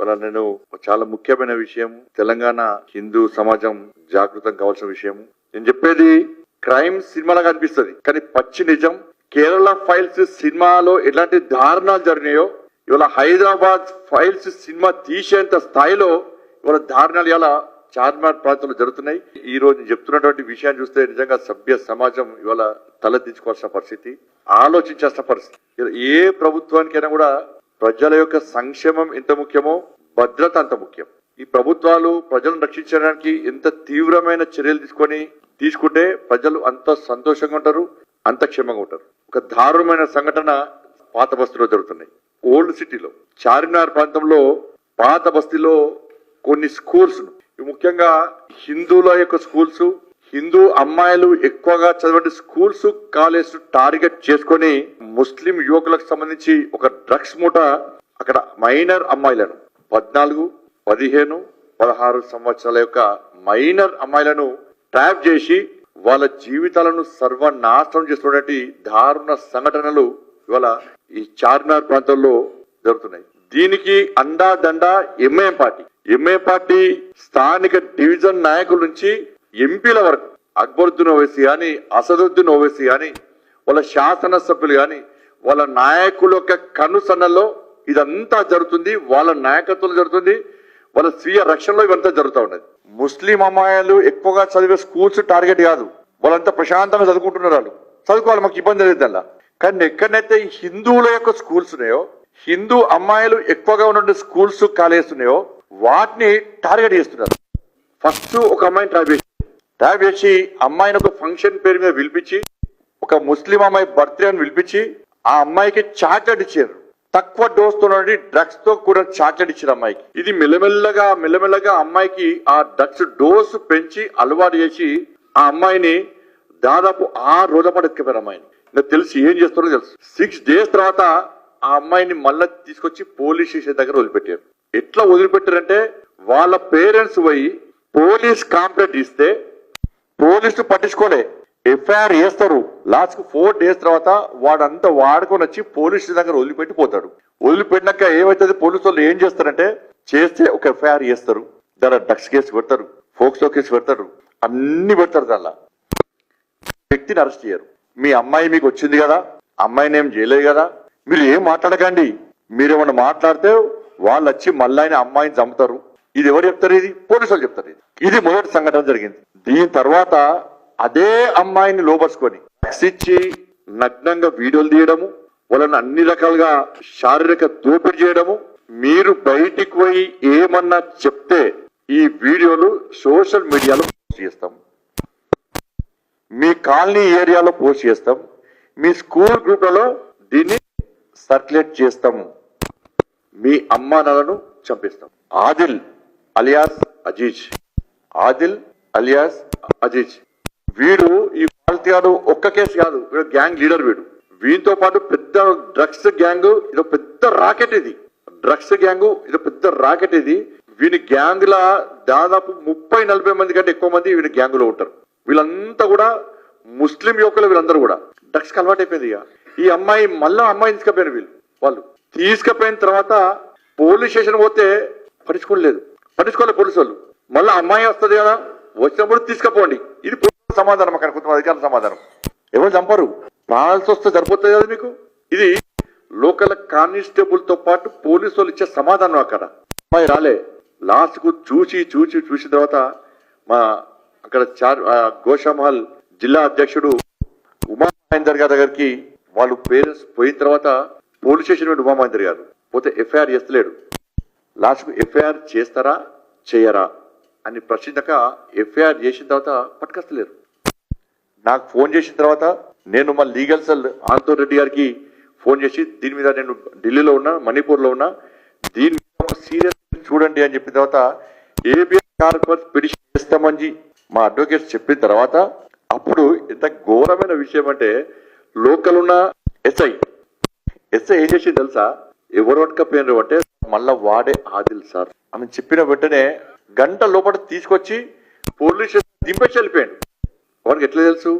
వాళ్ళ నేను చాలా ముఖ్యమైన విషయం, తెలంగాణ హిందూ సమాజం జాగృతం కావాల్సిన విషయం. నేను చెప్పేది క్రైమ్ సినిమాలాగా అనిపిస్తుంది, కానీ పచ్చి నిజం. కేరళ ఫైల్స్ సినిమాలో ఎలాంటి దారుణాలు జరిగినాయో ఇవాళ హైదరాబాద్ ఫైల్స్ సినిమా తీసేంత స్థాయిలో ఇవాళ దారుణాలు ఇలా చార్మినార్ ప్రాంతంలో జరుగుతున్నాయి. ఈ రోజు చెప్తున్నటువంటి విషయాన్ని చూస్తే నిజంగా సభ్య సమాజం ఇవాళ తలదించుకోవాల్సిన పరిస్థితి, ఆలోచించాల్సిన పరిస్థితి. ఏ ప్రభుత్వానికైనా కూడా ప్రజల యొక్క సంక్షేమం ఎంత ముఖ్యమో భద్రత అంత ముఖ్యం. ఈ ప్రభుత్వాలు ప్రజలను రక్షించడానికి ఎంత తీవ్రమైన చర్యలు తీసుకుంటే ప్రజలు అంత సంతోషంగా ఉంటారు, అంత క్షేమంగా ఉంటారు. ఒక దారుణమైన సంఘటన పాత బస్తీలో జరుగుతున్నాయి. ఓల్డ్ సిటీలో చార్మినార్ ప్రాంతంలో పాత బస్తీలో కొన్ని స్కూల్స్, ముఖ్యంగా హిందువుల యొక్క స్కూల్స్, హిందూ అమ్మాయిలు ఎక్కువగా చదివే స్కూల్స్ కాలేజ్ టార్గెట్ చేసుకొని ముస్లిం యువకులకు సంబంధించి ఒక డ్రగ్స్ మూట అక్కడ మైనర్ అమ్మాయిలను 14, 15, 16 సంవత్సరాల యొక్క మైనర్ అమ్మాయిలను ట్రాప్ చేసి వాళ్ళ జీవితాలను సర్వనాశనం చేస్తున్నటువంటి దారుణ సంఘటనలు ఇవాళ ఈ చార్మినార్ ప్రాంతంలో జరుగుతున్నాయి. దీనికి అండాదండా ఎంఐఎం పార్టీ స్థానిక డివిజన్ నాయకుల నుంచి ఎంపీల వరకు అక్బరుద్దీన్ ఓవైసీ గాని, అసదుద్దీన్ ఓవైసీ గాని, వాళ్ళ శాసనసభ్యులు గాని, వాళ్ళ నాయకుల యొక్క కనుసన్నల్లో ఇదంతా జరుగుతుంది. వాళ్ళ నాయకత్వంలో జరుగుతుంది, వాళ్ళ స్వీయ రక్షణలో ఇవంతా జరుగుతూ ఉన్నది. ముస్లిం అమ్మాయిలు ఎక్కువగా చదివే స్కూల్స్ టార్గెట్ కాదు, వాళ్ళంతా ప్రశాంతంగా చదువుకుంటున్నారు. వాళ్ళు చదువుకోవాలి, మాకు ఇబ్బంది లేదు అలా. కానీ ఎక్కడైతే హిందువుల యొక్క స్కూల్స్ ఉన్నాయో, హిందూ అమ్మాయిలు ఎక్కువగా ఉన్న స్కూల్స్ కాలేజెస్ ఉన్నాయో వాటిని టార్గెట్ చేస్తున్నారు. ఫస్ట్ ఒక అమ్మాయిని ట్రాప్ చేసి అమ్మాయిని ఒక ఫంక్షన్ పేరు మీద పిలిపించి, ఒక ముస్లిం అమ్మాయి బర్త్డే అని పిలిపించి ఆ అమ్మాయికి చాక్లెట్ ఇచ్చారు. తక్కువ డోస్ తో డ్రగ్స్ తో కూడా చాక్లెట్ ఇచ్చారు అమ్మాయికి. ఇది మెల్లమెల్లగా అమ్మాయికి ఆ డ్రగ్స్ డోస్ పెంచి అలవాటు చేసి ఆ అమ్మాయిని దాదాపు 6 రోజుల పాటు ఎత్తుకపోయారు. అమ్మాయిని నాకు తెలిసి ఏం చేస్తారో తెలుసు. 6 days తర్వాత ఆ అమ్మాయిని మళ్ళా తీసుకొచ్చి పోలీస్ స్టేషన్ దగ్గర వదిలిపెట్టారు. ఎట్లా వదిలిపెట్టారంటే వాళ్ళ పేరెంట్స్ పోయి పోలీస్ కంప్లైంట్ ఇస్తే పోలీసులు పట్టించుకోలే, ఎఫ్ఐఆర్ చేస్తారు. లాస్ట్ 4 days తర్వాత వాడంతా వాడుకొని వచ్చి పోలీస్ దగ్గర వదిలిపెట్టి పోతాడు. వదిలిపెట్టినాక ఏమైతుంది, పోలీసు వాళ్ళు ఏం చేస్తారంటే చేస్తే ఒక ఎఫ్ఐఆర్ చేస్తారు, దాని డ్రగ్స్ కేసు పెడతారు, ఫోక్సో కేసు పెడతారు, అన్ని పెడతారు. దానిలో వ్యక్తిని అరెస్ట్ చేయరు. మీ అమ్మాయి మీకు వచ్చింది కదా, అమ్మాయిని ఏం చేయలేదు కదా, మీరు ఏం మాట్లాడకండి. మీరేమన్నా మాట్లాడితే వాళ్ళు వచ్చి మళ్ళీ అమ్మాయిని చంపుతారు. ఇది ఎవరు చెప్తారు? ఇది పోలీసు వాళ్ళు చెప్తారు. ఇది మొదటి సంఘటన జరిగింది. దీని తర్వాత అదే అమ్మాయిని లోపరుచుకొని ఇచ్చి నగ్నంగా వీడియోలు తీయడము, వాళ్ళని అన్ని రకాలుగా శారీరక దోపిడీ చేయడము. మీరు బయటికి పోయి ఏమన్నా చెప్తే ఈ వీడియోలు సోషల్ మీడియాలో పోస్ట్ చేస్తాం, మీ కాలనీ ఏరియాలో పోస్ట్ చేస్తాం, మీ స్కూల్ గ్రూప్లలో దీన్ని సర్క్యులేట్ చేస్తాము, మీ అమ్మానాలను చంపేస్తాం. ఆదిల్ అలియాస్ అజీజ్ వీడు ఈ పాల్తీగాడు ఒక్క కేసు కాదు, వీడు గ్యాంగ్ లీడర్. వీటితో పాటు పెద్ద డ్రగ్స్ గ్యాంగ్, ఇదో పెద్ద రాకెట్. ఇది వీని గ్యాంగ్ లా దాదాపు 30-40 మంది కంటే ఎక్కువ మంది వీడి గ్యాంగ్ లో ఉంటారు. వీళ్ళంతా కూడా ముస్లిం యువకులు. వీళ్ళందరూ కూడా డ్రగ్స్ కి అలవాటు అయిపోయింది. ఈ అమ్మాయి మళ్ళా అమ్మాయిని తీసుకుపోయారు. వాళ్ళు తీసుకుపోయిన తర్వాత పోలీస్ స్టేషన్ పోతే పట్టించుకోలే పోలీసు వాళ్ళు. మళ్ళీ అమ్మాయి వస్తుంది కదా, వచ్చినప్పుడు తీసుకుపోండి. ఇది సమాధానం, అక్కడ కొంత అధికారుల సమాధానం. ఎవరు చంపరు, ప్రాణాల్సి వస్తే సరిపోతుంది కదా మీకు. ఇది లోకల్ కానిస్టేబుల్ తో పాటు పోలీసు వాళ్ళు ఇచ్చే సమాధానం. అక్కడ అమ్మాయి రాలే. లాస్ట్ కు చూసిన తర్వాత మా అక్కడ గోషామహల్ జిల్లా అధ్యక్షుడు ఉమా మహేందర్ గారి దగ్గరికి వాళ్ళు పేరెంట్స్ పోయిన తర్వాత పోలీస్ స్టేషన్ ఉమా మహేందర్ గారు పోతే ఎఫ్ఐఆర్ చేస్తలేడు. లాస్ట్ కు ఎఫ్ఐఆర్ చేస్తారా చేయరా అని ప్రశ్నించాక ఎఫ్ఐఆర్ చేసిన తర్వాత పట్టుకొస్తలేరు. నాకు ఫోన్ చేసిన తర్వాత నేను మా లీగల్ సెల్ ఆంతోన్ రెడ్డి గారికి ఫోన్ చేసి దీని మీద నేను ఢిల్లీలో ఉన్నా, మణిపూర్ లో ఉన్నా, దీని మీద సీరియస్ చూడండి అని చెప్పిన తర్వాత ఏబిఎస్ కార్పొరేట్ పిటిషన్ చేస్తామని మా అడ్వకేట్స్ చెప్పిన తర్వాత అప్పుడు ఎంత ఘోరమైన విషయం అంటే లోకల్ ఉన్న ఎస్ఐ ఏం చేసి తెలుసా, ఎవరు పట్టుకపోయినారు అంటే మళ్ళా వాడే ఆదిల్ సార్ అని చెప్పిన వెంటనే గంట లోపల తీసుకొచ్చి పోలీస్ స్టేషన్ దింపేసి వెళ్ళిపోయాడు. వాడికి ఎట్లా తెలుసు,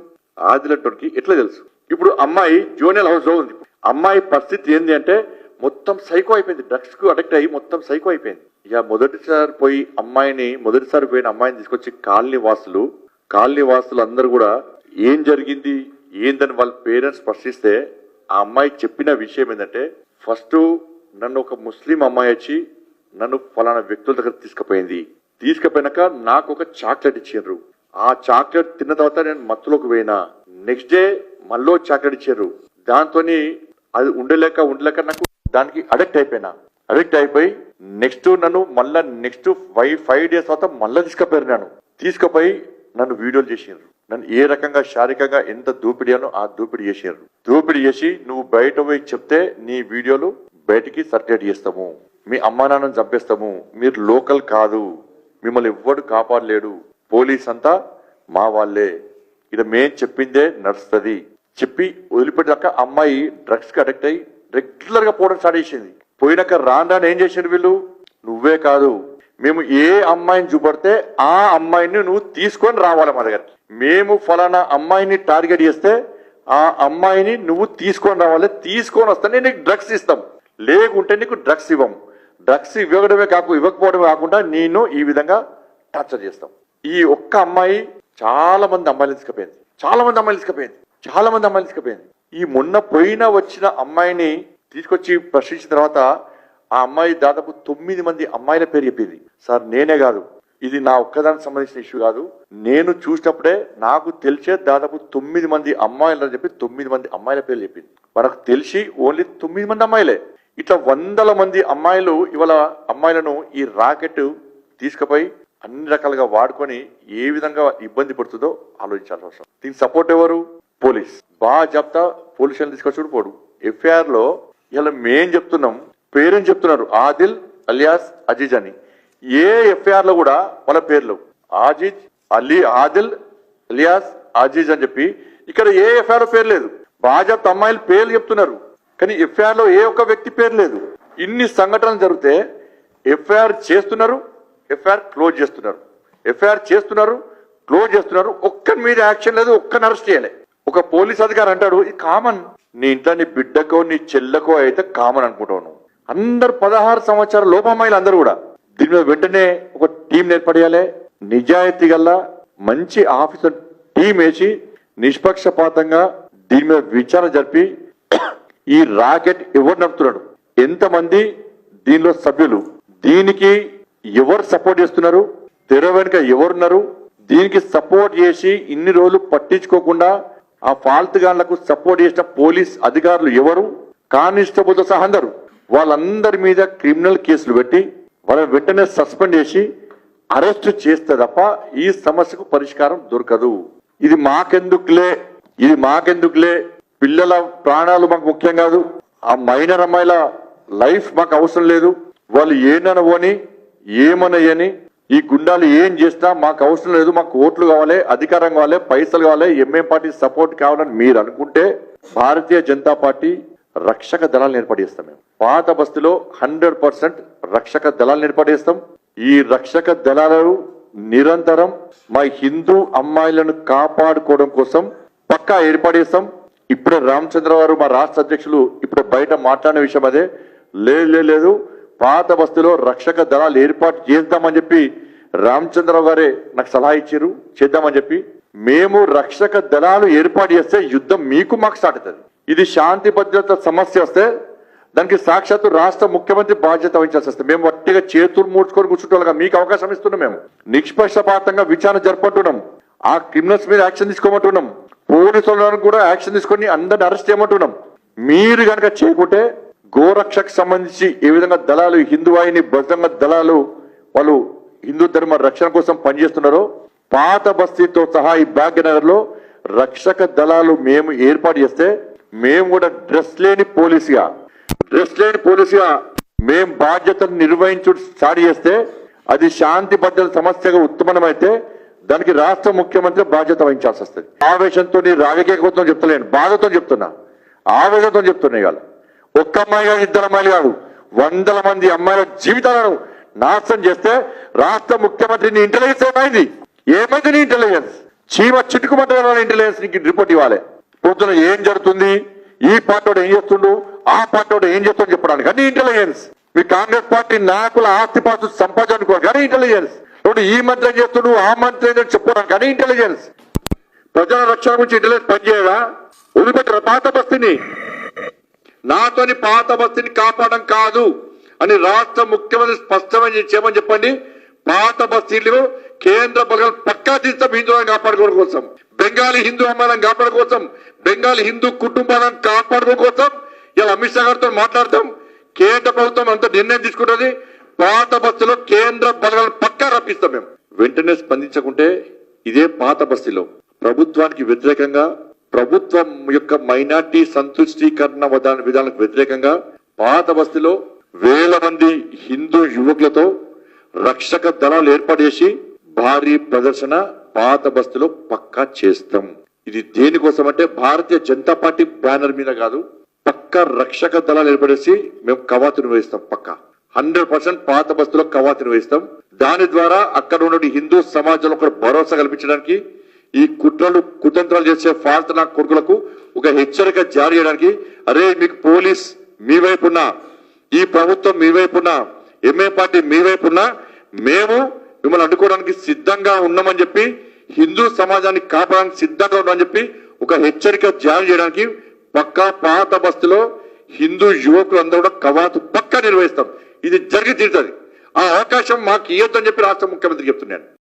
ఆదిల్ అంటోనికి ఎట్లా తెలుసు? ఇప్పుడు అమ్మాయి జూనియర్ హౌస్ లో ఉంది. అమ్మాయి పరిస్థితి ఏంటి అంటే మొత్తం సైకో అయిపోయింది, డ్రగ్స్ కు అడిక్ట్ అయ్యి మొత్తం సైకో అయిపోయింది. ఇక మొదటిసారి పోయిన అమ్మాయిని తీసుకొచ్చి కాలనీ వాసులు అందరూ కూడా ఏం జరిగింది ఏందని వాళ్ళ పేరెంట్స్ ప్రశ్నిస్తే ఆ అమ్మాయి చెప్పిన విషయం ఏంటంటే, ఫస్ట్ నన్ను ఒక ముస్లిం అమ్మాయి వచ్చి నన్ను ఫలానా వ్యక్తుల దగ్గర తీసుకుపోయినాక నాకు ఒక చాక్లెట్ ఇచ్చిండ్రు. ఆ చాక్లెట్ తిన్న తర్వాత నేను మత్తులోకి పోయినా. నెక్స్ట్ డే మళ్ళీ చాక్లెట్ ఇచ్చారు. దాంతో అది ఉండలేక నాకు దానికి అడిక్ట్ అయిపోయి నెక్స్ట్ నన్ను మళ్ళా నెక్స్ట్ 5 days తర్వాత మళ్ళీ తీసుకుపోయి నన్ను వీడియోలు చేసిండ్రు. నన్ను ఏ రకంగా శారీరకంగా ఎంత దోపిడియానో ఆ దోపిడీ చేసి నువ్వు బయట పోయి చెప్తే నీ వీడియోలు బయటికి సర్క్యులేట్ చేస్తాము, మీ అమ్మా నాన్నని చంపేస్తాము, మీరు లోకల్ కాదు, మిమ్మల్ని ఎవ్వడు కాపాడలేడు, పోలీస్ అంతా మా వాళ్ళే, ఇది మేం చెప్పిందే నడుస్తుంది చెప్పి వదిలిపెట్టాక అమ్మాయి డ్రగ్స్ కి అడిక్ట్ అయ్యి రెగ్యులర్ గా పోవడం స్టార్ట్ చేసింది. పోయినాక రాను ఏం చేశారు వీళ్ళు, నువ్వే కాదు మేము ఏ అమ్మాయిని చూపడితే ఆ అమ్మాయిని నువ్వు తీసుకొని రావాలి మా దగ్గరికి, మేము ఫలానా అమ్మాయిని టార్గెట్ చేస్తే ఆ అమ్మాయిని నువ్వు తీసుకొని రావాలి, తీసుకొని వస్తే నీకు డ్రగ్స్ ఇస్తాం, లేకుంటే నీకు డ్రగ్స్ ఇవ్వం, డ్రగ్స్ ఇవ్వకపోవడమే కాకుండా నేను ఈ విధంగా టార్చర్ చేస్తాం. ఈ ఒక్క అమ్మాయి చాలా మంది అమ్మాయిలు తీసుకుపోయింది. ఈ మొన్న వచ్చిన అమ్మాయిని తీసుకొచ్చి ప్రశ్నించిన తర్వాత ఆ అమ్మాయి దాదాపు 9 మంది అమ్మాయిల పేరు చెప్పింది. సార్ నేనే కాదు, ఇది నా ఒక్కదానికి సంబంధించిన ఇష్యూ కాదు, నేను చూసినప్పుడే నాకు తెలిసే దాదాపు 9 మంది అమ్మాయిలు అని చెప్పి 9 మంది అమ్మాయిల పేర్లు చెప్పింది. మనకు తెలిసి ఓన్లీ 9 మంది అమ్మాయిలే. ఇట్లా 100 మంది అమ్మాయిలు ఇవాళ అమ్మాయిలను ఈ రాకెట్ తీసుకుపోయి అన్ని రకాలుగా వాడుకొని ఏ విధంగా ఇబ్బంది పడుతుందో ఆలోచించాల్సిన అవసరం. దీనికి సపోర్ట్ ఎవరు? పోలీస్. బాగా చెప్తా పోలీసులను తీసుకొచ్చి పోడు. ఎఫ్ఐఆర్ లో ఇలా మేం చెప్తున్నాం, పేరెంట్స్ చెప్తున్నారు ఆదిల్ అలియాస్ అజీజ్ అని. ఏ ఎఫ్ఐఆర్ లో కూడా వాళ్ళ పేర్లు ఆదిల్ అలియాస్ అజీజ్ అని చెప్పి ఇక్కడ ఏ ఎఫ్ఐఆర్ పేరు లేదు. బాజాప్త అమ్మాయిల పేర్లు చెప్తున్నారు కానీ ఎఫ్ఐఆర్ లో ఏ ఒక్క వ్యక్తి పేరు లేదు. ఇన్ని సంఘటనలు జరిగితే ఎఫ్ఐఆర్ చేస్తున్నారు, ఎఫ్ఐఆర్ క్లోజ్ చేస్తున్నారు, ఒక్కరి మీద యాక్షన్ లేదు, ఒక్కరిని అరెస్ట్ చేయలే. ఒక పోలీస్ అధికారి అంటాడు ఇది కామన్, నీ ఇంట్లో నీ బిడ్డకో నీ చెల్లెకో అయితే కామన్ అనుకుంటావు. అందరు 16 సంవత్సరాల లోపు అమ్మాయిలు అందరూ కూడా దీని మీద వెంటనే ఒక టీం ఏర్పడేయాలి, నిజాయితీ గల్ల మంచి ఆఫీసర్ టీం వేసి నిష్పక్షపాతంగా దీని మీద విచారణ జరిపి ఈ రాకెట్ ఎవరు నడుపుతున్నాడు, ఎంతమంది దీనిలో సభ్యులు, దీనికి ఎవరు సపోర్ట్ చేస్తున్నారు, తెర వెనుక ఎవరున్నారు, దీనికి సపోర్ట్ చేసి ఇన్ని రోజులు పట్టించుకోకుండా ఆ ఫాల్త్ గాన్లకు సపోర్ట్ చేసిన పోలీస్ అధికారులు ఎవరు, కానిస్టేబుల్తో సహా అందరు, వాళ్ళందరి మీద క్రిమినల్ కేసులు పెట్టి వాళ్ళని వెంటనే సస్పెండ్ చేసి అరెస్ట్ చేస్తే తప్ప ఈ సమస్యకు పరిష్కారం దొరకదు. ఇది మాకెందుకులే, పిల్లల ప్రాణాలు మాకు ముఖ్యం కాదు, ఆ మైనర్ అమ్మాయిల లైఫ్ మాకు అవసరం లేదు, వాళ్ళు ఏనని ఏమనని ఈ గుండాలు ఏం చేసినా మాకు అవసరం లేదు, మాకు ఓట్లు కావాలి, అధికారం కావాలి, పైసలు కావాలి, ఎంఏం పార్టీ సపోర్ట్ కావాలని మీరు అనుకుంటే భారతీయ జనతా పార్టీ రక్షక దళాలను ఏర్పడేస్తాం. మేము పాత బస్తీలో 100% రక్షక దళాలను ఏర్పడేస్తాం. ఈ రక్షక దళాలను నిరంతరం మా హిందూ అమ్మాయిలను కాపాడుకోవడం కోసం పక్కా ఏర్పడేస్తాం. ఇప్పుడే రామచంద్ర గారు మా రాష్ట్ర అధ్యక్షులు ఇప్పుడు బయట మాట్లాడిన విషయం అదే, లేదు పాత బస్తీలో రక్షక దళాలు ఏర్పాటు చేద్దామని చెప్పి రామచంద్రరావు గారే నాకు సలహా ఇచ్చారు, చేద్దామని చెప్పి. మేము రక్షక దళాలు ఏర్పాటు చేస్తే యుద్ధం మీకు మాకు స్టార్ట్ అవుతుంది. ఇది శాంతి భద్రత సమస్య వస్తే దానికి సాక్షాత్తు రాష్ట్ర ముఖ్యమంత్రి బాధ్యత వహించాల్సి వస్తుంది. మేము వట్టిగా చేతులు మూడ్చుకొని కూర్చుంటోళ్ళగా మీకు అవకాశం ఇస్తున్నాం, మేము నిష్పక్షపాతంగా విచారణ జరపట్టున్నాం, ఆ క్రిమినల్స్ మీద యాక్షన్ తీసుకోమంటున్నాం, పోలీసులను కూడా యాక్షన్ తీసుకొని అందరిని అరెస్ట్ చేయమంటున్నాం. మీరు కనుక చేయకుంటే గోరక్షకు సంబంధించి ఏ విధంగా దళాలు హిందువాహిని బజరంగ దళాలు వాళ్ళు హిందూ ధర్మ రక్షణ కోసం పనిచేస్తున్నారో పాత బస్తీతో సహా ఈ భాగ్యనగర్ లో రక్షక దళాలు మేము ఏర్పాటు చేస్తే మేము కూడా డ్రెస్ లేని పోలీసుగా మేము బాధ్యతను నిర్వహించు స్టార్ట్ చేస్తే అది శాంతి భద్రత సమస్యగా ఉత్పన్నమైతే దానికి రాష్ట్ర ముఖ్యమంత్రి బాధ్యత వహించాల్సి వస్తుంది. ఆవేశంతో రాజకీయ చెప్తలేను, బాధతో చెప్తున్నా, ఆవేశంతో చెప్తున్నా. ఇవాళ ఒక్క అమ్మాయి కాదు, 2 అమ్మాయిలు కాదు, 100 మంది అమ్మాయిల జీవితాలను నాశనం చేస్తే రాష్ట్ర ముఖ్యమంత్రిని ఇంటెలిజెన్స్ ఏమైంది నీ ఇంటెలిజెన్స్? చీమ చిట్టుకుమంటే ఇంటెలిజెన్స్ నీకు రిపోర్ట్ ఇవ్వాలి. పొద్దున ఏం జరుగుతుంది, ఈ పార్టీ ఏం చేస్తుండు, ఆ పార్టీ వాడు ఏం చేస్తామో చెప్పడానికి కానీ ఇంటెలిజెన్స్. మీ కాంగ్రెస్ పార్టీ నాయకుల ఆస్తిపాస్తులు సంపాదించుకోవాలి కానీ ఇంటెలిజెన్స్. ఇప్పుడు ఈ మంత్రి ఏం చేస్తుడు ఆ మంత్రి ఏం చెప్పుకోవడానికి కానీ ఇంటెలిజెన్స్. ప్రజల రక్షణ గురించి ఇంటెలిజెన్స్ పనిచేయదా? వదిలిపెట్టరా పాత బస్తీని? నాతోని పాత బస్తీని కాపాడడం కాదు అని రాష్ట్ర ముఖ్యమంత్రి స్పష్టమైన చేయమని చెప్పండి. పాత బస్తీలు కేంద్ర బలగాలు పక్కా తీస్తాం హిందువులను కాపాడుకోవడం కోసం, బెంగాలీ హిందూ అమ్మాయిలను కాపాడుకోవడం కోసం, బెంగాలీ హిందూ కుటుంబాలను కాపాడుకోవడం కోసం ఇలా అమిత్ షా గారితో మాట్లాడతాం. కేంద్ర ప్రభుత్వం అంత నిర్ణయం తీసుకుంటుంది. పాత బస్తీలో కేంద్ర బలగాలను పక్కా రప్పిస్తాం. మేము వెంటనే స్పందించకుంటే ఇదే పాత బస్తీలో ప్రభుత్వానికి వ్యతిరేకంగా, ప్రభుత్వం యొక్క మైనార్టీ సంతుష్టీకరణ విధానాలకు వ్యతిరేకంగా పాత బస్తీలో వేల మంది హిందూ యువకులతో రక్షక దళాలు ఏర్పాటు చేసి భారీ ప్రదర్శన పాత బస్తీలో పక్కా చేస్తాం. ఇది దేనికోసం అంటే భారతీయ జనతా పార్టీ బ్యానర్ మీద కాదు, పక్కా రక్షక దళాలు ఏర్పడేసి మేము కవాతు నిర్వహిస్తాం. పక్కా 100% పాత బస్తీలో కవాతు నిర్వహిస్తాం. దాని ద్వారా అక్కడ ఉన్న హిందూ సమాజంలో ఒక భరోసా కల్పించడానికి, ఈ కుతంత్రాలు చేసే ఫాల్తనా కొడుకులకు ఒక హెచ్చరిక జారీ చేయడానికి, అరే మీకు పోలీస్ మీ వైపున్నా, ఈ ప్రభుత్వం మీ వైపున్నా, ఎంఏ పార్టీ మీ వైపున్నా, మేము మిమ్మల్ని అడ్డుకోవడానికి సిద్ధంగా ఉన్నామని చెప్పి, హిందూ సమాజాన్ని కాపాడడానికి సిద్ధంగా ఉన్నామని చెప్పి ఒక హెచ్చరిక జారీ చేయడానికి పక్కా పాత బస్తీలో హిందూ యువకులందరూ కూడా కవాతు పక్కా నిర్వహిస్తాం. ఇది జరిగి తీరుతుంది. ఆ అవకాశం మాకు ఇవ్వద్దని చెప్పి రాష్ట్ర ముఖ్యమంత్రి చెప్తున్నాను.